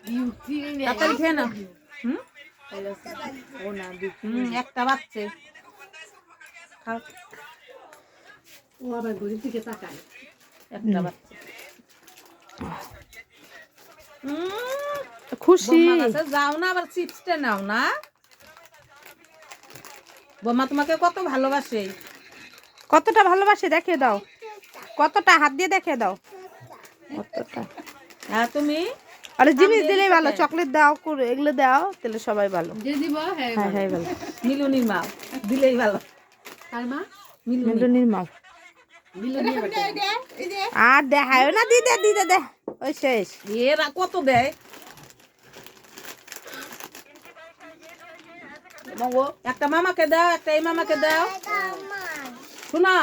তাড়াতাড়ি খেয়ে নাও। একটা বাচ্চা খাও। ও আবার ঘড়ির দিকে তাকায়। একটা বাচ্চা খুশি বোম্মার কাছে যাও না, আবার চিপসটা নাও না। বোম্মা তোমাকে কত ভালোবাসে। কতটা ভালোবাসে দেখিয়ে দাও, কতটা হাত দিয়ে দেখিয়ে দাও কতটা। হ্যাঁ তুমি আরে জিনিস দিলেই ভালো, চকলেট দাও, এগুলো দাও, তাহলে সবাই ভালো। যে দিব হ্যাঁ হ্যাঁ হ্যাঁ ভালো। মিলুনির মা দিলেই ভালো। তার মা মিলুনির মা। মিলনীয় বেটা। আর দেখায় না, দিদে দিদে দে, ওই শেষ। এরা কত দেয়। একটা মামাকে দাও, একটা এই মামাকে দাও। শোনো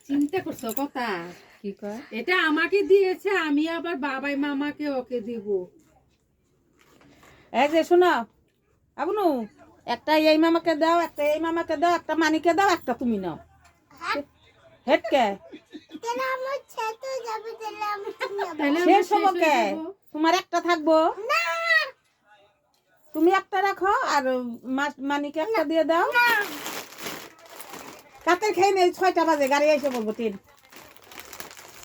চিন্তা করছো কথা, কি কয় এটা আমাকে দিয়েছে, আমি আবার বাবাই মামাকে ওকে দিব। এই যে শোনো আবনু, একটা এই মামাকে দাও, একটা এই মামাকে দাও, একটা মানিকে দাও, একটা তুমি নাও। হেটকে তাহলে শেষ আমরা হবো শেষ কে? হয়ে যাবো। তোমার একটা থাকবো, তুমি একটা রাখো, আর মানিকে একটা দিয়ে দাও। কাতের খেয়ে নেই, 6টা বাজে গাড়ি এসে বলবো 3।